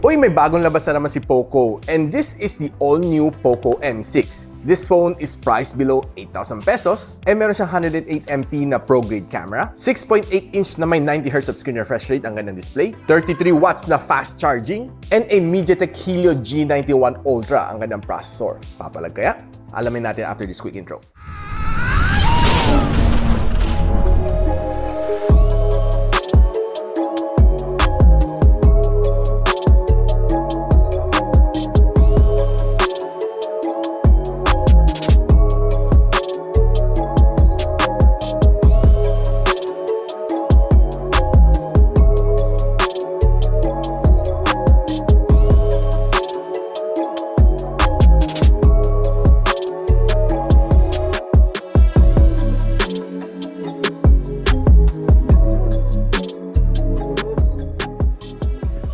Uy, may bagong labas na naman si POCO, and this is the all-new POCO M6. This phone is priced below 8,000 pesos, and meron siyang 108MP na pro-grade camera, 6.8-inch na may 90Hz of screen refresh rate ang gandang display, 33 watts na fast charging, and a MediaTek Helio G91 Ultra ang gandang processor. Papalag kaya? Alamin natin after this quick intro.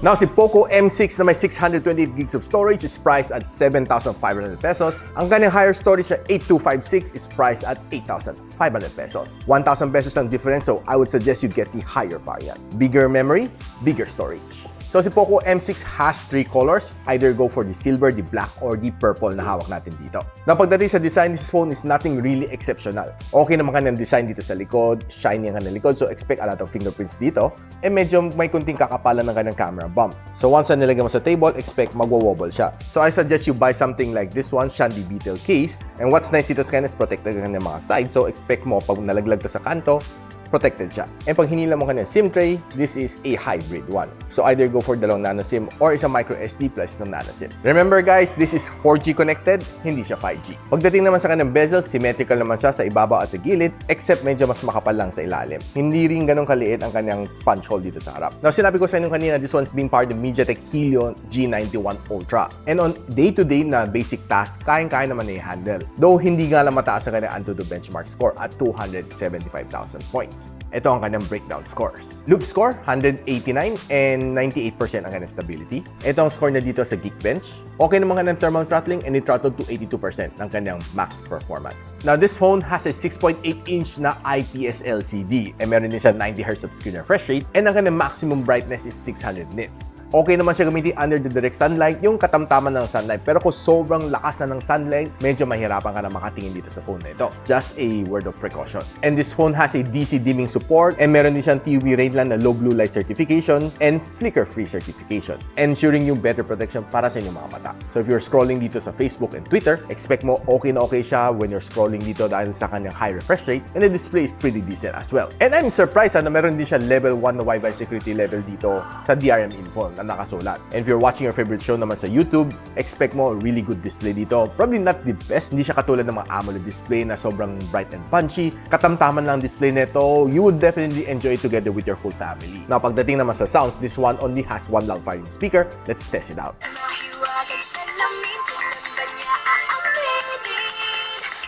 Now, si POCO M6 na may 628 gigs of storage is priced at 7,500 pesos. Ang kanyang higher storage na 8256 is priced at 8,500 pesos. 1,000 pesos ang difference, so I would suggest you get the higher variant. Bigger memory, bigger storage. So si POCO M6 has 3 colors. Either go for the silver, the black, or the purple na hawak natin dito. Now, pagdating sa design, this phone is nothing really exceptional. Okay naman kanyang design dito sa likod, shiny ang kanyang likod, so expect a lot of fingerprints dito. Medyo may kunting kakapalan ng kanyang camera bump. So once na nilagay mo sa table, expect magwa-wobble siya. So I suggest you buy something like this one, Shandy Beetle case. And what's nice dito sa kanya is protected ang kanyang mga side. So expect mo pag nalaglag to sa kanto, protected siya. And pag hinila mo kanyang SIM tray, this is a hybrid one. So either go for dalawang nano SIM or isang micro SD plus isang nano SIM. Remember guys, this is 4G connected, hindi siya 5G. Pagdating naman sa kanyang bezel, symmetrical naman siya sa ibabaw at sa gilid, except medyo mas makapal lang sa ilalim. Hindi rin ganun kaliit ang kanyang punch hole dito sa harap. Now, sinabi ko sa inyo kanina, this one's being powered by MediaTek Helio G91 Ultra. And on day-to-day na basic task, kayang-kaya naman i-handle. Though hindi nga lang mataas ang kanyang Antutu benchmark score at 275,000 points. Ito ang kanyang breakdown scores. Loop score, 189 and 98% ang kanyang stability. Ito ang score na dito sa Geekbench. Okay naman kanyang thermal throttling and it throttled to 82% ng kanyang max performance. Now, this phone has a 6.8-inch na IPS LCD and meron din siya 90Hz of screen refresh rate and ang kanyang maximum brightness is 600 nits. Okay naman siya gamitin under the direct sunlight, yung katamtaman ng sunlight. Pero kung sobrang lakas na ng sunlight, medyo mahirapan ka na makatingin dito sa phone na ito. Just a word of precaution. And this phone has a DC dimming support and meron din siyang TUV Radeland na low blue light certification and flicker-free certification, ensuring yung better protection para sa inyong mga mata. So if you're scrolling dito sa Facebook and Twitter, expect mo okay na okay siya when you're scrolling dito dahil sa kanyang high refresh rate and the display is pretty decent as well. And I'm surprised na meron din siya level 1 na Wi-Fi security level dito sa DRM info na nakasulat. And if you're watching your favorite show naman sa YouTube, expect mo really good display dito. Probably not the best, hindi siya katulad ng mga AMOLED display na sobrang bright and punchy. Katamtaman lang display nito, you would definitely enjoy it together with your whole family. Now, pagdating naman sa sounds, this one only has one loud firing speaker. Let's test it out.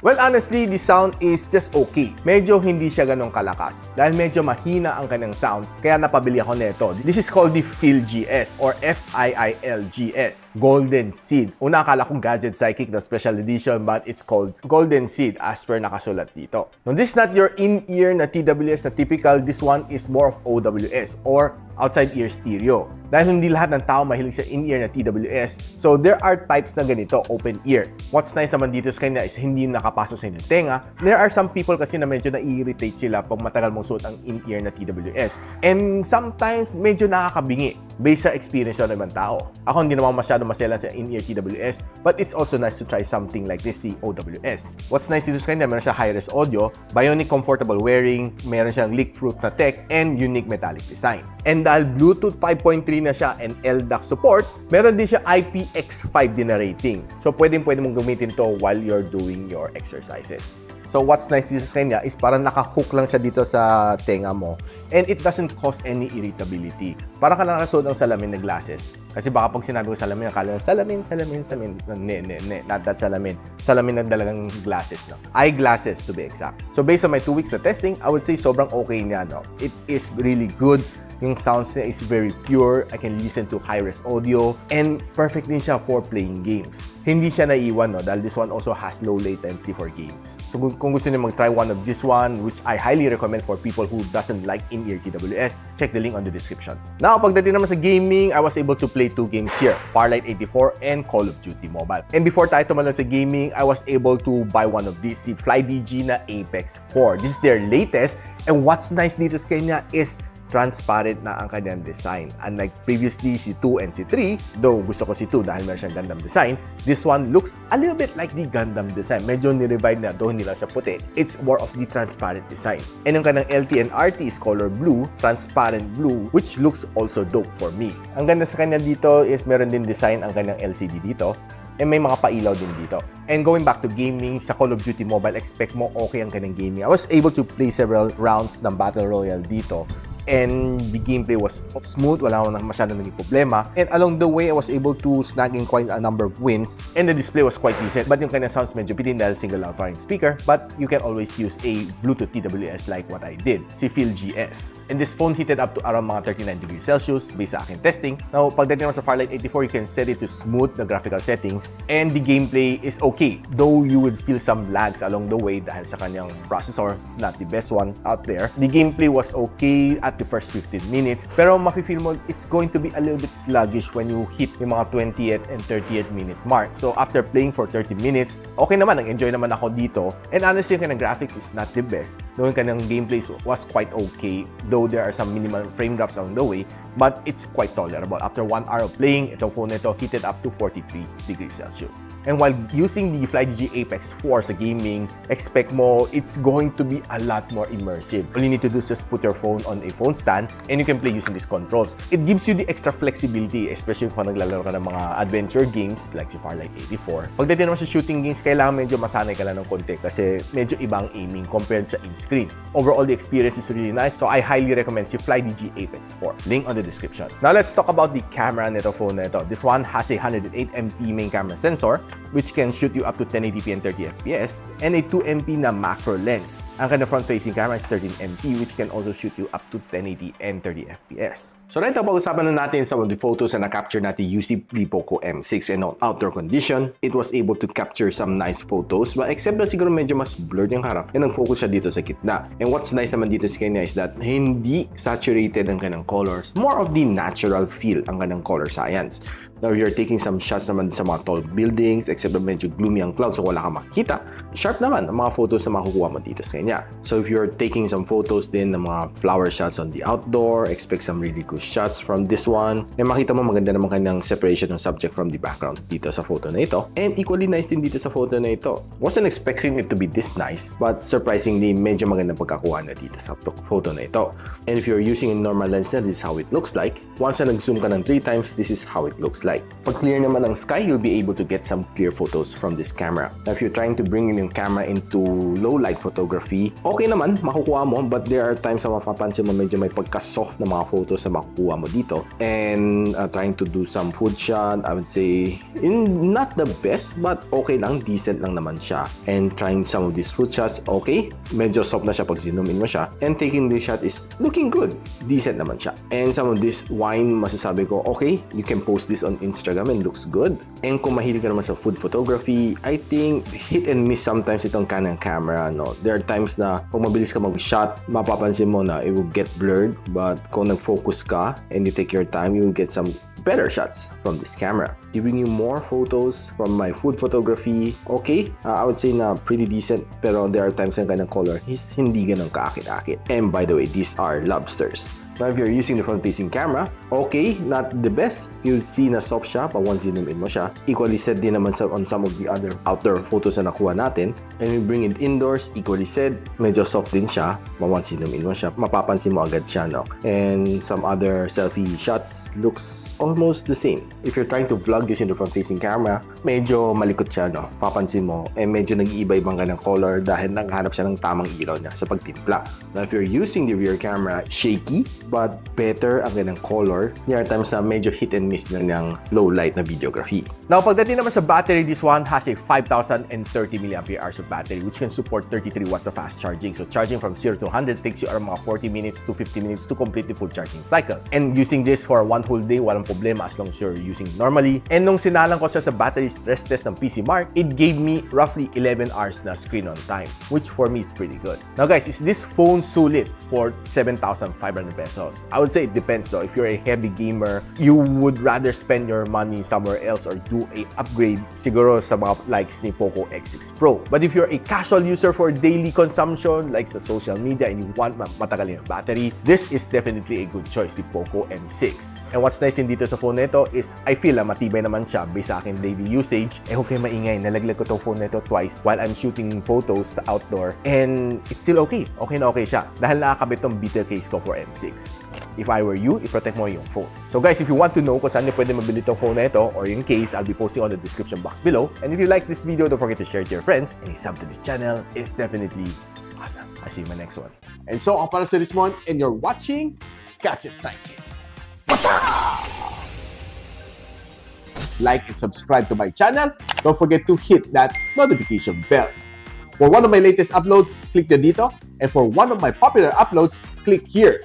Well, honestly, the sound is just okay. Medyo hindi siya ganun kalakas dahil medyo mahina ang kanyang sounds, kaya napabili ako nito. This is called the FiiL GS or FiiL GS, Golden Seed. Una akala kong Gadget Sidekick na special edition, but it's called Golden Seed as per nakasulat dito. Now, this is not your in-ear na TWS na typical. This one is more of OWS or outside ear stereo. Dahil hindi lahat ng tao mahilig sa in-ear na TWS, so there are types na ganito, open ear. What's nice naman dito sa kanya is hindi nakapasok sa inyong tenga. There are some people kasi na medyo na-irritate sila pag matagal mong suot ang in-ear na TWS. And sometimes, medyo nakakabingi based sa experience ng ibang tao. Ako hindi naman masyado maselan sa in-ear TWS, but it's also nice to try something like this, the OWS. What's nice dito sa kanya, meron siya high-res audio, bionic comfortable wearing, meron siyang leak-proof na tech, and unique metallic design. And dahil Bluetooth 5.3 na siya and LDAC support, meron din siya IPX5 din na rating. So pwede mong gamitin to while you're doing your exercises. So what's nice dito sa kanya is parang nakahook lang siya dito sa tenga mo and it doesn't cause any irritability. Parang ka nakasuot ng salamin na glasses. Kasi baka pag sinabi ko salamin, akala mo salamin. Not that salamin. Salamin ng dalagang glasses. No? Eyeglasses to be exact. So based on my 2 weeks na testing, I would say sobrang okay niya. No? It is really good. Yung sounds niya is very pure. I can listen to high-res audio and perfect din siya for playing games. Hindi siya naiwan, no? Dahil this one also has low latency for games. So kung gusto niyo mag-try one of this one, which I highly recommend for people who doesn't like in-ear TWS, check the link on the description. Now, pagdating naman sa gaming, I was able to play 2 games here, Farlight 84 and Call of Duty Mobile. And before tayo tumalon sa gaming, I was able to buy one of these, si Flydigi Apex 4. This is their latest, and what's nice dito sa kanya is transparent na ang kanyang design. Unlike previously si 2 and si 3, though gusto ko si 2 dahil meron siyang Gundam design, this one looks a little bit like the Gundam design. Medyo ni-revive na, though hindi lang siya puti. It's more of the transparent design. And yung kanyang LT and RT is color blue, transparent blue, which looks also dope for me. Ang ganda sa kanya dito is meron din design ang kanyang LCD dito. And may mga pailaw din dito. And going back to gaming, sa Call of Duty Mobile, expect mo okay ang kanyang gaming. I was able to play several rounds ng Battle Royale dito. And the gameplay was smooth, wala akong masyadong naging problema. And along the way, I was able to snag in quite a number of wins. And the display was quite decent. But yung kanyang sounds medyo bitin dahil single outfiring speaker. But you can always use a Bluetooth TWS like what I did, si FiiL GS. And this phone heated up to around mga 39 degrees Celsius based sa aking testing. Now, pagdating naman sa Farlight 84, you can set it to smooth the graphical settings. And the gameplay is okay. Though you would feel some lags along the way dahil sa kanyang processor, it's not the best one out there. The gameplay was okay at the first 15 minutes. Pero mafe-feel mo, it's going to be a little bit sluggish when you hit yung mga 20th and 30th minute mark. So after playing for 30 minutes, okay naman, nag-enjoy naman ako dito. And honestly, yung kanyang graphics is not the best. Though yung kanyang gameplay was quite okay, though there are some minimal frame drops along the way, but it's quite tolerable. After 1 hour of playing, itong phone nito heated up to 43 degrees Celsius. And while using the Flydigi Apex 4 sa gaming, expect mo it's going to be a lot more immersive. All you need to do is just put your phone on a phone stand and you can play using these controls. It gives you the extra flexibility, especially kung naglalaro ka ng mga adventure games like si Farlight 84. Pagdating naman sa shooting games, kailangan medyo masanay ka lang ng konti kasi medyo ibang aiming compared sa in-screen. Overall, the experience is really nice, so I highly recommend si Flydigi Apex 4. Link on the description. Now, let's talk about the camera nito phone nito. This one has a 108MP main camera sensor which can shoot you up to 1080p and 30fps and a 2MP na macro lens. Ang kanyang front-facing camera is 13MP which can also shoot you up to 1080 and 30fps. So right now, pag-usapan na natin some of the photos na na-capture natin using the POCO M6 and on outdoor condition. It was able to capture some nice photos, but except na siguro medyo mas blurred yung harap and nag-focus siya dito sa gitna. And what's nice naman dito sa kanya is that hindi saturated ang kanyang colors. More of the natural feel ang kanyang color science. Now, if you're taking some shots naman sa mga tall buildings, except na medyo gloomy ang clouds so wala kang makikita, sharp naman ang mga photos na makukuha mo dito sa kanya. So if you're taking some photos din ng mga flower shots on the outdoor, expect some really good shots from this one. And makita mo maganda naman kanyang separation ng subject from the background dito sa photo na ito. And equally nice din dito sa photo na ito. Wasn't expecting it to be this nice, but surprisingly, medyo magandang pagkakuha na dito sa photo na ito. And if you're using a normal lens na, this is how it looks like. Once na nag-zoom ka ng 3 times, this is how it looks like. Pag clear naman ang sky, you'll be able to get some clear photos from this camera. Now, if you're trying to bring in yung camera into low light photography, okay naman, makukuha mo, but there are times na mapapansin mo medyo may pagka-soft na mga photos na makukuha mo dito. And trying to do some food shot, I would say, not the best, but okay lang, decent lang naman siya. And trying some of these food shots, okay, medyo soft na siya pag zoom in mo siya. And taking this shot is looking good, decent naman siya. And some of this wine, masasabi ko, okay, you can post this on Instagram and looks good. And kung mahilig ka naman sa food photography, I think hit and miss sometimes itong Canon camera, no? There are times na kung mabilis ka mag-shot, mapapansin mo na it will get blurred, but kung nag-focus ka and you take your time, you will get some better shots from this camera. Giving you more photos from my food photography, okay, I would say na pretty decent, pero there are times na kanyang color is hindi ganun kaakit-akit. And by the way, these are lobsters. Now, if you're using the front-facing camera, okay, not the best. You'll see na soft siya pag once zoom in mo siya. Equally said din naman on some of the other outdoor photos na nakuha natin. And we bring it indoors, equally said, medyo soft din siya. Once zoom in mo siya, mapapansin mo agad siya, no? And some other selfie shots looks almost the same. If you're trying to vlog using the front-facing camera, medyo malikot siya, no? Papansin mo, medyo nag-iiba-ibang ka ng color dahil naghanap siya ng tamang ilaw niya sa pagtimpla. Now, if you're using the rear camera, shaky, but better ang kanyang color. There are times na medyo hit and miss na niyang low light na videography. Now, pagdating naman sa battery, this one has a 5,030 mAh of battery which can support 33 watts of fast charging. So charging from 0 to 100 takes you around mga 40 minutes to 50 minutes to complete the full charging cycle. And using this for one whole day, walang problema as long as you're using normally. And nung sinalang ko siya sa battery stress test ng PC Mark, it gave me roughly 11 hours na screen on time, which for me is pretty good. Now guys, is this phone sulit for 7,500 pesos? I would say it depends though. If you're a heavy gamer, you would rather spend your money somewhere else or do a upgrade siguro sa mga likes ni POCO X6 Pro. But if you're a casual user for daily consumption like sa social media and you want matagal yung battery, this is definitely a good choice, the POCO M6. And what's nice din dito sa phone nito is I feel matibay naman siya based sa akin daily usage. Huwag kayo maingay, nalaglag ko tong phone nito twice while I'm shooting photos sa outdoor and it's still okay. Okay na okay siya dahil nakakabit tong beater case ko for M6. If I were you, i-protect mo yung phone. So guys, if you want to know kung saan nyo pwede mabili tong phone na ito or yung case, I'll be posting on the description box below. And if you like this video, don't forget to share it to your friends. And a sub to this channel is definitely awesome. I'll see you in my next one. And so, ako para si Richmond and you're watching Gadget Sidekick. What's up? Like and subscribe to my channel. Don't forget to hit that notification bell. For one of my latest uploads, click the dito. And for one of my popular uploads, click here.